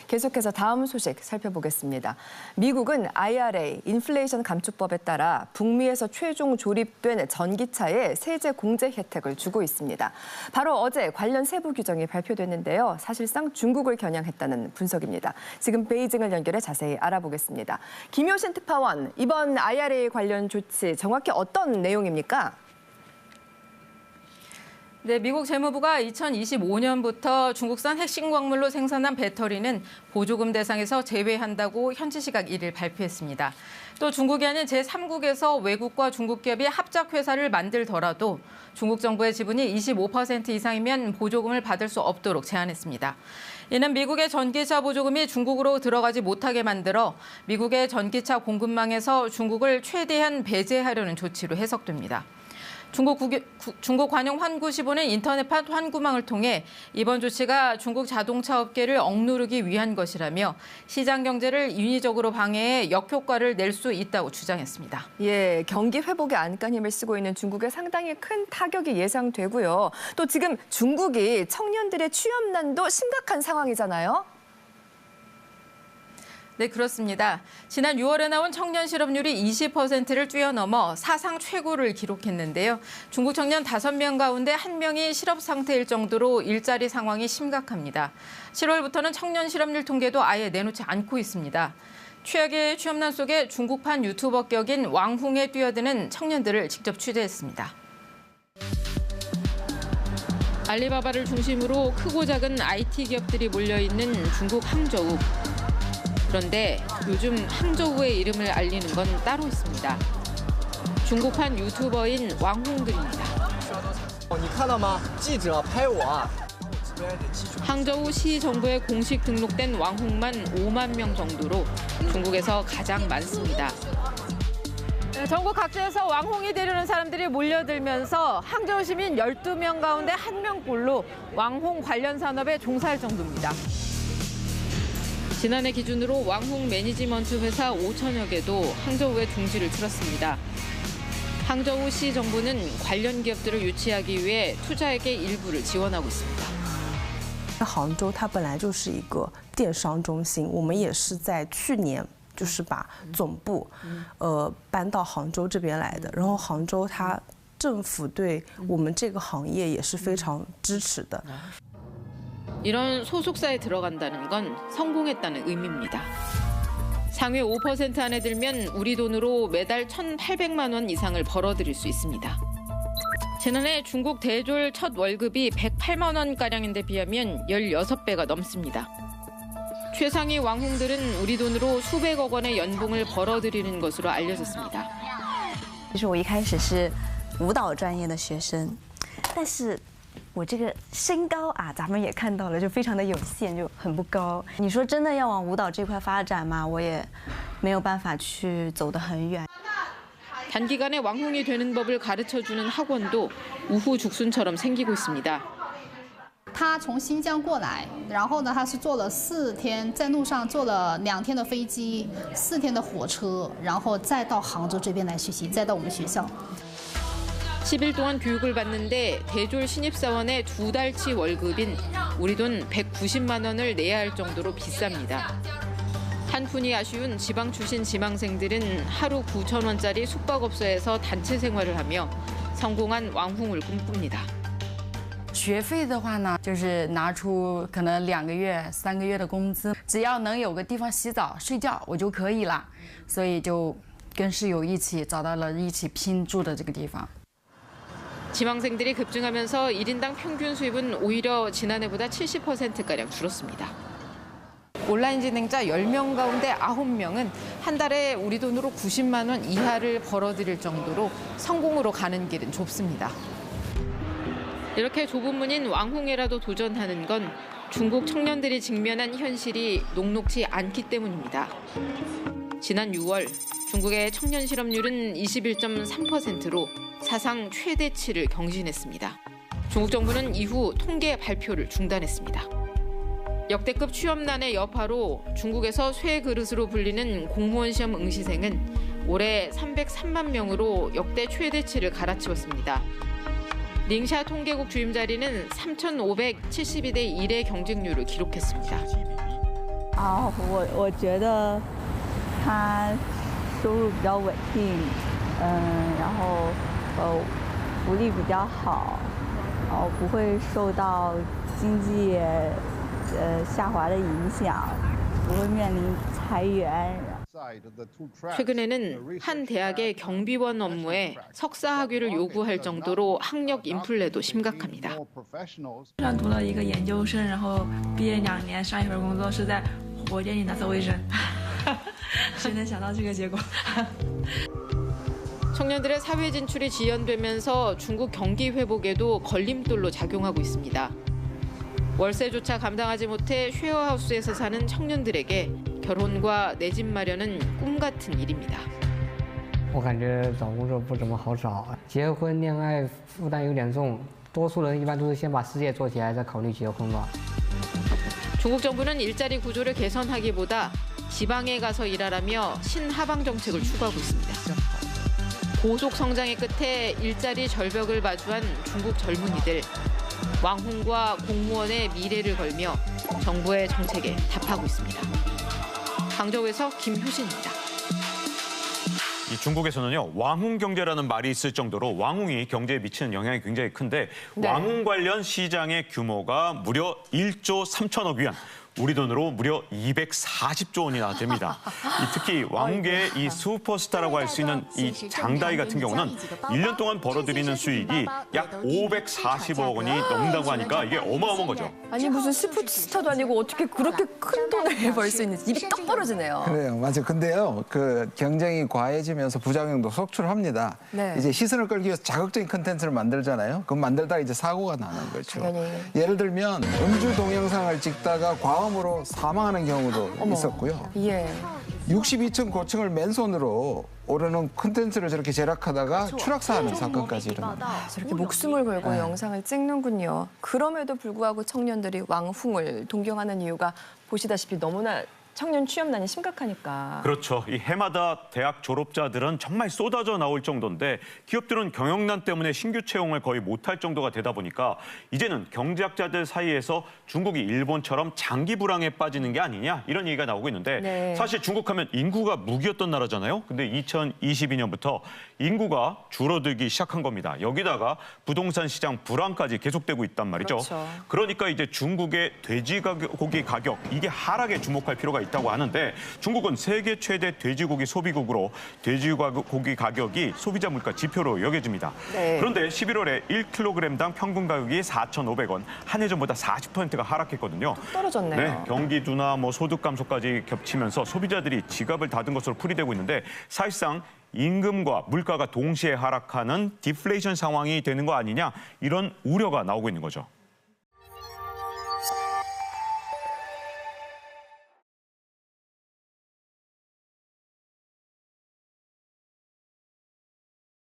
계속해서 다음 소식 살펴보겠습니다. 미국은 IRA, 인플레이션 감축법에 따라 북미에서 최종 조립된 전기차에 세제 공제 혜택을 주고 있습니다. 바로 어제 관련 세부 규정이 발표됐는데요. 사실상 중국을 겨냥했다는 분석입니다. 지금 베이징을 연결해 자세히 알아보겠습니다. 김효신 특파원, 이번 IRA 관련 조치 정확히 어떤 내용입니까? 네, 미국 재무부가 2025년부터 중국산 핵심 광물로 생산한 배터리는 보조금 대상에서 제외한다고 현지 시각 1일 발표했습니다. 또 중국이 아닌 제3국에서 외국과 중국 기업이 합작 회사를 만들더라도 중국 정부의 지분이 25% 이상이면 보조금을 받을 수 없도록 제한했습니다. 이는 미국의 전기차 보조금이 중국으로 들어가지 못하게 만들어 미국의 전기차 공급망에서 중국을 최대한 배제하려는 조치로 해석됩니다. 중국 관영 환구시보는 인터넷판 환구망을 통해 이번 조치가 중국 자동차 업계를 억누르기 위한 것이라며 시장 경제를 인위적으로 방해해 역효과를 낼 수 있다고 주장했습니다. 예, 경기 회복에 안간힘을 쓰고 있는 중국에 상당히 큰 타격이 예상되고요. 또 지금 중국이 청년들의 취업난도 심각한 상황이잖아요. 네, 그렇습니다. 지난 6월에 나온 청년 실업률이 20%를 뛰어넘어 사상 최고를 기록했는데요. 중국 청년 5명 가운데 1명이 실업 상태일 정도로 일자리 상황이 심각합니다. 7월부터는 청년 실업률 통계도 아예 내놓지 않고 있습니다. 최악의 취업난 속에 중국판 유튜버 격인 왕홍에 뛰어드는 청년들을 직접 취재했습니다. 알리바바를 중심으로 크고 작은 IT 기업들이 몰려있는 중국 항저우. 그런데 요즘 항저우의 이름을 알리는 건 따로 있습니다. 중국판 유튜버인 왕홍들입니다. 항저우 시 정부에 공식 등록된 왕홍만 5만 명 정도로 중국에서 가장 많습니다. 전국 각지에서 왕홍이 되려는 사람들이 몰려들면서 항저우 시민 12명 가운데 1명꼴로 왕홍 관련 산업에 종사할 정도입니다. 지난해 기준으로 왕홍 매니지먼트 회사 5천여 개도 항저우에 둥지를 틀었습니다. 항저우시 정부는 관련 기업들을 유치하기 위해 투자액의 일부를 지원하고 있습니다. 杭州它本来就是一个电商中心，我们也是在去年就是把总部搬到杭州这边来的，然后杭州它政府对我们这个行业也是非常支持的。 이런 소속사에 들어간다는 건 성공했다는 의미입니다. 상위 5% 안에 들면 우리 돈으로 매달 1,800만 원 이상을 벌어들일 수 있습니다. 지난해 중국 대졸 첫 월급이 108만 원가량인데 비하면 16배가 넘습니다. 최상위 왕홍들은 우리 돈으로 수백억 원의 연봉을 벌어들이는 것으로 알려졌습니다. 其实我一开始是舞蹈专业的学生，但是 我这个身高啊，咱们也看到了，就非常的有限，就很不高。你说真的要往舞蹈这块发展吗？我也没有办法去走得很远。 단기간에 왕홍이 되는 법을 가르쳐주는 학원도 우후죽순처럼 생기고 있습니다. 他从新疆过来，然后呢，他是坐了4天，在路上坐了2天的飞机，4天的火车，然后再到杭州这边来学习，再到我们学校。 10일 동안 교육을 받는데 대졸 신입사원의 2달치 월급인 우리 돈 190만 원을 내야 할 정도로 비쌉니다. 한푼이 아쉬운 지방 출신 지망생들은 하루 9천 원짜리 숙박업소에서 단체 생활을 하며 성공한 왕홍을 꿈꿉니다. 学费的话呢，就是拿出可能2个月、3个月的工资，只要能有个地方洗澡、睡觉，我就可以了。所以就跟室友一起找到了一起拼住的这个地方。 지망생들이 급증하면서 1인당 평균 수입은 오히려 지난해보다 70%가량 줄었습니다. 온라인 진행자 10명 가운데 9명은 한 달에 우리 돈으로 90만 원 이하를 벌어들일 정도로 성공으로 가는 길은 좁습니다. 이렇게 좁은 문인 왕홍에라도 도전하는 건 중국 청년들이 직면한 현실이 녹록지 않기 때문입니다. 지난 6월 중국의 청년 실업률은 21.3%로 사상 최대치를 경신했습니다. 중국 정부는 이후 통계 발표를 중단했습니다. 역대급 취업난의 여파로 중국에서 쇠 그릇으로 불리는 공무원 시험 응시생은 올해 303만 명으로 역대 최대치를 갈아치웠습니다. 닝샤 통계국 주임 자리는 3,572대 1의 경쟁률을 기록했습니다. 啊，我觉得他收入比较稳定，然后福利比较好，然后不会受到经济下滑的影响，不会面临裁员。 최근에는 한 대학의 경비원 업무에 석사 학위를 요구할 정도로 학력 인플레도 심각합니다. 上读了一个研究生，然后毕业2年，上一份工作是在火箭里拿走卫生，谁能想到这个结果？ 청년들의 사회 진출이 지연되면서 중국 경기 회복에도 걸림돌로 작용하고 있습니다. 월세조차 감당하지 못해 쉐어하우스에서 사는 청년들에게 결혼과 내 집 마련은 꿈 같은 일입니다. 我感觉找工作不怎么好找，结婚恋爱负担有点重，多数人一般都是先把事业做起来，再考虑结婚吧。 중국 정부는 일자리 구조를 개선하기보다 지방에 가서 일하라며 신하방 정책을 추구하고 있습니다. 고속 성장의 끝에 일자리 절벽을 마주한 중국 젊은이들. 왕홍과 공무원의 미래를 걸며 정부의 정책에 답하고 있습니다. 광저우에서 김효신입니다. 이 중국에서는요, 왕홍 경제라는 말이 있을 정도로 왕홍이 경제에 미치는 영향이 굉장히 큰데 네. 왕홍 관련 시장의 규모가 무려 1조 3천억 위안. 우리 돈으로 무려 240조 원이나 됩니다. 특히 왕홍계의 이 슈퍼스타라고 할 수 있는 이 장다이 같은 경우는 1년 동안 벌어들이는 수익이 약 540억 원이 넘는다고 하니까 이게 어마어마한 거죠. 아니 무슨 스포츠스타도 아니고 어떻게 그렇게 큰 돈을 벌 수 있는지 입이 떡 벌어지네요. 그래요, 맞아요. 근데요, 그 경쟁이 과해지면서 부작용도 속출합니다. 네. 이제 시선을 끌기 위해서 자극적인 컨텐츠를 만들잖아요. 그럼 만들다가 이제 사고가 나는 거죠. 당연히. 예를 들면 음주 동영상을 찍다가 과음으로 사망하는 경우도 있었고요. 예. 62층 고층을 맨손으로 오르는 콘텐츠를 저렇게 제작하다가 추락사하는 사건까지 일어납니다. 저렇게 목숨을 걸고 영상을 찍는군요. 그럼에도 불구하고 청년들이 왕홍을 동경하는 이유가 보시다시피 너무나 청년 취업난이 심각하니까. 그렇죠. 이 해마다 대학 졸업자들은 정말 쏟아져 나올 정도인데 기업들은 경영난 때문에 신규 채용을 거의 못할 정도가 되다 보니까 이제는 경제학자들 사이에서 중국이 일본처럼 장기 불황에 빠지는 게 아니냐 이런 얘기가 나오고 있는데 네. 사실 중국 하면 인구가 무기였던 나라잖아요. 근데 2022년부터 인구가 줄어들기 시작한 겁니다. 여기다가 부동산 시장 불황까지 계속되고 있단 말이죠. 그렇죠. 그러니까 이제 중국의 돼지고기 가격 이게 하락에 주목할 필요가 있다고 하는데 중국은 세계 최대 돼지고기 소비국으로 돼지고기 가격이 소비자 물가 지표로 여겨집니다. 네. 그런데 11월에 1kg당 평균 가격이 4,500원, 한 해 전보다 40%가 하락했거든요. 떨어졌네요. 네, 경기 둔화, 소득 감소까지 겹치면서 소비자들이 지갑을 닫은 것으로 풀이되고 있는데 사실상 임금과 물가가 동시에 하락하는 디플레이션 상황이 되는 거 아니냐 이런 우려가 나오고 있는 거죠.